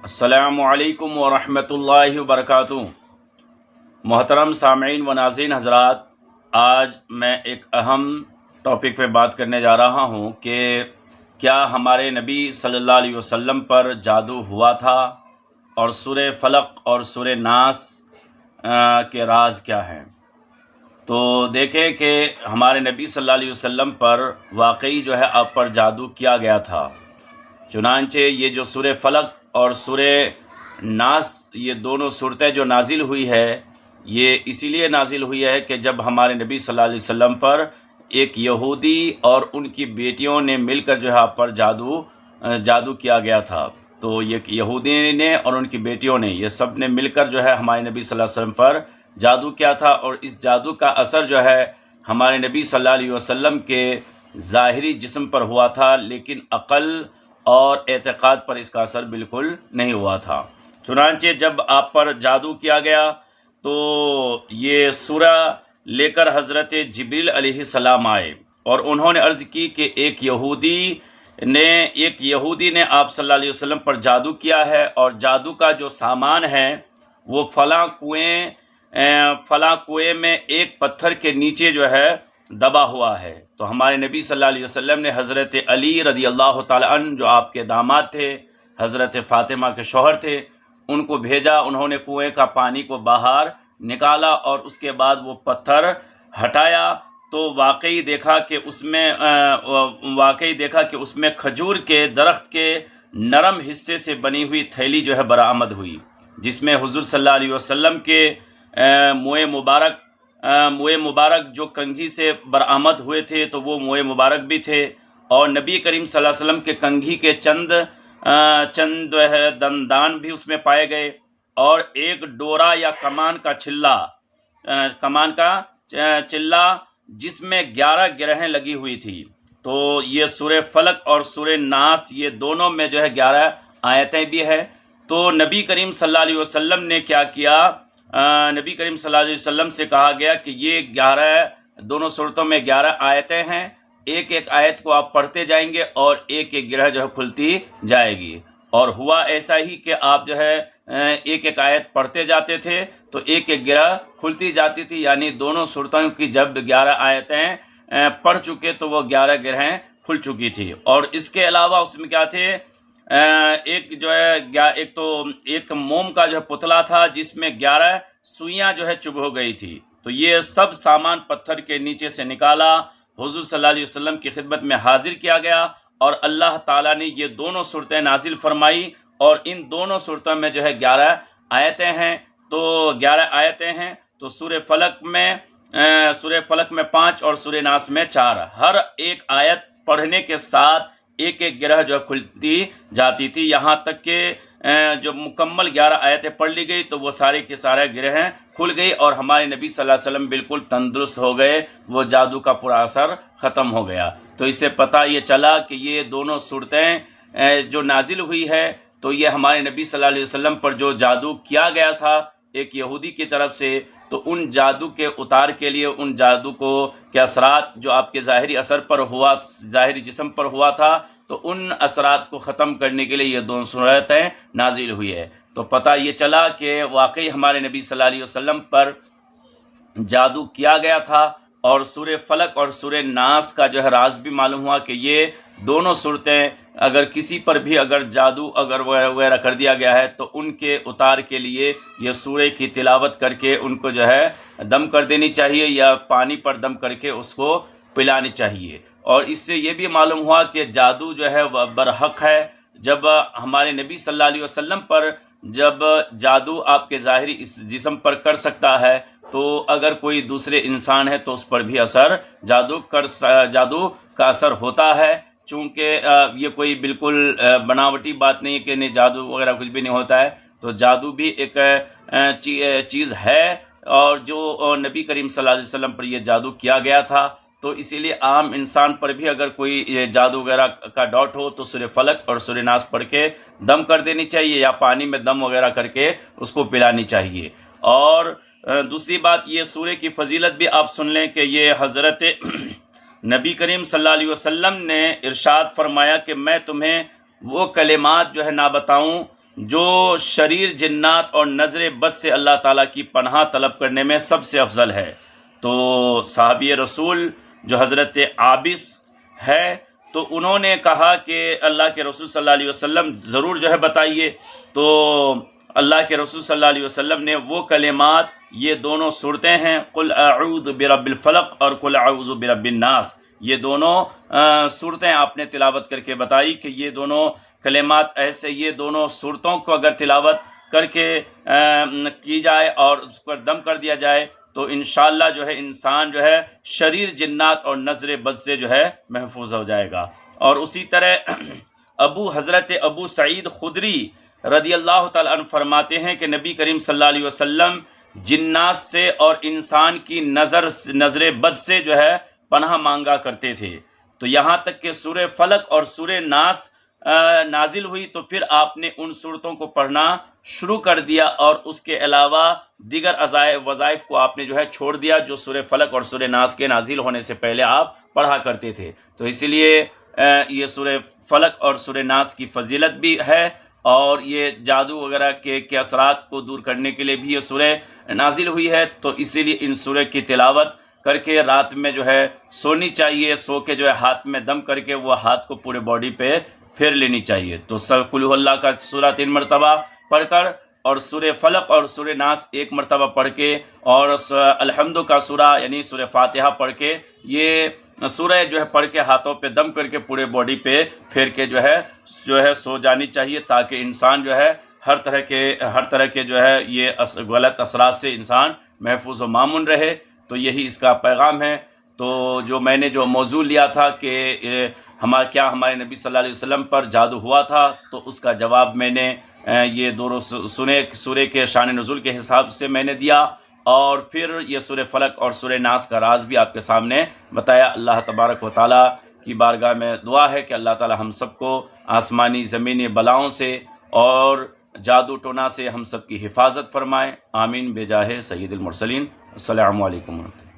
السلام علیکم ورحمۃ اللہ وبرکاتہ۔ محترم سامعین و ناظرین حضرات، آج میں ایک اہم ٹاپک پہ بات کرنے جا رہا ہوں کہ کیا ہمارے نبی صلی اللہ علیہ وسلم پر جادو ہوا تھا، اور سورہ فلق اور سورہ ناس کے راز کیا ہیں۔ تو دیکھیں کہ ہمارے نبی صلی اللہ علیہ وسلم پر واقعی جو ہے آپ پر جادو کیا گیا تھا۔ چنانچہ یہ جو سورہ فلق اور سورہ ناس، یہ دونوں صورتیں جو نازل ہوئی ہے، یہ اسی لیے نازل ہوئی ہے کہ جب ہمارے نبی صلی اللہ علیہ وسلم پر ایک یہودی اور ان کی بیٹیوں نے مل کر جو ہے آپ پر جادو کیا گیا تھا۔ تو یہ یہودی نے اور ان کی بیٹیوں نے، یہ سب نے مل کر جو ہے ہمارے نبی صلی اللہ علیہ وسلم پر جادو کیا تھا، اور اس جادو کا اثر جو ہے ہمارے نبی صلی اللہ علیہ وسلم کے ظاہری جسم پر ہوا تھا، لیکن عقل اور اعتقاد پر اس کا اثر بالکل نہیں ہوا تھا۔ چنانچہ جب آپ پر جادو کیا گیا تو یہ سورہ لے کر حضرت جبریل علیہ السلام آئے، اور انہوں نے عرض کی کہ ایک یہودی نے آپ صلی اللہ علیہ وسلم پر جادو کیا ہے، اور جادو کا جو سامان ہے وہ فلاں کنویں میں ایک پتھر کے نیچے جو ہے دبا ہوا ہے۔ تو ہمارے نبی صلی اللہ علیہ وسلم نے حضرت علی رضی اللہ تعالی عنہ، جو آپ کے داماد تھے، حضرت فاطمہ کے شوہر تھے، ان کو بھیجا۔ انہوں نے کنویں کا پانی کو باہر نکالا اور اس کے بعد وہ پتھر ہٹایا، تو واقعی دیکھا کہ اس میں کھجور کے درخت کے نرم حصے سے بنی ہوئی تھیلی جو ہے برآمد ہوئی، جس میں حضور صلی اللہ علیہ وسلم کے موئے مبارک جو کنگھی سے برآمد ہوئے تھے، تو وہ موئے مبارک بھی تھے، اور نبی کریم صلی اللہ علیہ وسلم کے کنگھی کے چند دندان بھی اس میں پائے گئے، اور ایک ڈورا یا کمان کا چلہ جس میں 11 گرہیں لگی ہوئی تھی۔ تو یہ سورہ فلق اور سورہ ناس، یہ دونوں میں جو ہے 11 آیتیں بھی ہے۔ تو نبی کریم صلی اللہ علیہ وسلم نے کیا کیا، نبی کریم صلی اللہ علیہ وسلم سے کہا گیا کہ یہ دونوں صورتوں میں 11 آیتیں ہیں، ایک ایک آیت کو آپ پڑھتے جائیں گے اور ایک ایک گرہ جو ہے کھلتی جائے گی۔ اور ہوا ایسا ہی کہ آپ جو ہے ایک ایک آیت پڑھتے جاتے تھے تو ایک ایک گرہ کھلتی جاتی تھی، یعنی دونوں صورتوں کی جب 11 آیتیں پڑھ چکے تو وہ 11 گرہیں کھل چکی تھی۔ اور اس کے علاوہ اس میں کیا تھے، ایک موم کا جو ہے پتلا تھا، جس میں 11 سوئیاں جو ہے چبھ ہو گئی تھی۔ تو یہ سب سامان پتھر کے نیچے سے نکالا، حضور صلی اللہ علیہ وسلم کی خدمت میں حاضر کیا گیا، اور اللہ تعالیٰ نے یہ دونوں صورتیں نازل فرمائی، اور ان دونوں صورتوں میں جو ہے 11 آیتیں ہیں۔ تو سورہ فلق میں 5 اور سورہ ناس میں 4، ہر ایک آیت پڑھنے کے ساتھ ایک ایک گرہ جو کھلتی جاتی تھی، یہاں تک کہ جو مکمل 11 آیتیں پڑھ لی گئی تو وہ سارے کے سارے گرہیں کھل گئی، اور ہمارے نبی صلی اللہ علیہ وسلم بالکل تندرست ہو گئے، وہ جادو کا پورا اثر ختم ہو گیا۔ تو اس سے پتہ یہ چلا کہ یہ دونوں صورتیں جو نازل ہوئی ہے، تو یہ ہمارے نبی صلی اللہ علیہ وسلم پر جو جادو کیا گیا تھا ایک یہودی کی طرف سے، تو ان جادو کے اتار کے لیے، ان جادو کے اثرات جو آپ کے ظاہری اثر پر ہوا، ظاہری جسم پر ہوا تھا، تو ان اثرات کو ختم کرنے کے لیے یہ دونوں صورتیں نازل ہوئی ہے۔ تو پتہ یہ چلا کہ واقعی ہمارے نبی صلی اللہ علیہ وسلم پر جادو کیا گیا تھا، اور سورہ فلق اور سورہ ناس کا جو ہے راز بھی معلوم ہوا کہ یہ دونوں صورتیں اگر کسی پر بھی اگر جادو وغیرہ کر دیا گیا ہے تو ان کے اتار کے لیے یہ سورہ کی تلاوت کر کے ان کو جو ہے دم کر دینی چاہیے، یا پانی پر دم کر کے اس کو پلانی چاہیے۔ اور اس سے یہ بھی معلوم ہوا کہ جادو جو ہے وہ برحق ہے۔ جب ہمارے نبی صلی اللہ علیہ وسلم پر جب جادو آپ کے ظاہری اس جسم پر کر سکتا ہے، تو اگر کوئی دوسرے انسان ہے تو اس پر بھی جادو کا اثر ہوتا ہے، چونکہ یہ کوئی بالکل بناوٹی بات نہیں ہے کہ نہیں جادو وغیرہ کچھ بھی نہیں ہوتا ہے۔ تو جادو بھی ایک چیز ہے، اور جو نبی کریم صلی اللہ علیہ وسلم پر یہ جادو کیا گیا تھا، تو اسی لیے عام انسان پر بھی اگر کوئی جادو وغیرہ کا ڈاؤٹ ہو تو سورہ فلق اور سورہ ناس پڑھ کے دم کر دینی چاہیے، یا پانی میں دم وغیرہ کر کے اس کو پلانی چاہیے۔ اور دوسری بات، یہ سورہ کی فضیلت بھی آپ سن لیں کہ یہ حضرت نبی کریم صلی اللہ علیہ وسلم نے ارشاد فرمایا کہ میں تمہیں وہ کلمات جو ہے نہ بتاؤں جو شریر جنات اور نظر بد سے اللہ تعالیٰ کی پناہ طلب کرنے میں سب سے افضل ہے۔ تو صحابی رسول جو حضرت عابس ہے تو انہوں نے کہا کہ اللہ کے رسول صلی اللہ علیہ وسلم ضرور جو ہے بتائیے۔ تو اللہ کے رسول صلی اللہ علیہ وسلم نے وہ کلمات، یہ دونوں صورتیں ہیں، قل اعوذ برب الفلق اور قل اعوذ برب الناس، یہ دونوں صورتیں آپ نے تلاوت کر کے بتائی کہ یہ دونوں کلمات ایسے، یہ دونوں صورتوں کو اگر تلاوت کر کے کی جائے اور اس پر دم کر دیا جائے تو انشاءاللہ جو ہے انسان جو ہے شریر جنات اور نظر بد سے جو ہے محفوظ ہو جائے گا۔ اور اسی طرح حضرت ابو سعید خدری رضی اللہ تعالیٰ عنہ فرماتے ہیں کہ نبی کریم صلی اللہ علیہ وسلم جنات سے اور انسان کی نظر بد سے جو ہے پناہ مانگا کرتے تھے۔ تو یہاں تک کہ سورہ فلق اور سورہ ناس نازل ہوئی تو پھر آپ نے ان صورتوں کو پڑھنا شروع کر دیا اور اس کے علاوہ دیگر وظائف کو آپ نے جو ہے چھوڑ دیا جو سورہ فلق اور سورہ ناس کے نازل ہونے سے پہلے آپ پڑھا کرتے تھے۔ تو اسی لیے یہ سورہ فلق اور سورہ ناس کی فضیلت بھی ہے، اور یہ جادو وغیرہ کے اثرات کو دور کرنے کے لیے بھی یہ سورہ نازل ہوئی ہے۔ تو اسی لیے ان سورہ کی تلاوت کر کے رات میں جو ہے سونی چاہیے، سو کے جو ہے ہاتھ میں دم کر کے وہ ہاتھ کو پورے باڈی پہ پھیر لینی چاہیے۔ تو قل هو اللہ کا سورہ 3 مرتبہ پڑھ کر اور سورہ فلق اور سورہ ناس 1 مرتبہ پڑھ کے اور الحمد کا سورہ یعنی سورہ فاتحہ پڑھ کے یہ سورہ جو ہے پڑھ کے ہاتھوں پہ دم کر کے پورے باڈی پہ پھیر کے جو ہے سو جانی چاہیے، تاکہ انسان جو ہے ہر طرح کے جو ہے یہ غلط اثرات سے انسان محفوظ و مامون رہے۔ تو یہی اس کا پیغام ہے۔ تو جو میں نے جو موضوع لیا تھا کہ کیا ہمارے نبی صلی اللہ علیہ وسلم پر جادو ہوا تھا، تو اس کا جواب میں نے یہ دونوں سورے کے شان نزول کے حساب سے میں نے دیا، اور پھر یہ سورہ فلق اور سورہ ناس کا راز بھی آپ کے سامنے بتایا۔ اللہ تبارک و تعالیٰ کی بارگاہ میں دعا ہے کہ اللہ تعالیٰ ہم سب کو آسمانی زمینی بلاؤں سے اور جادو ٹونا سے ہم سب کی حفاظت فرمائے۔ آمین بجاہ سید المرسلین۔ السلام علیکم ورحمۃ اللہ۔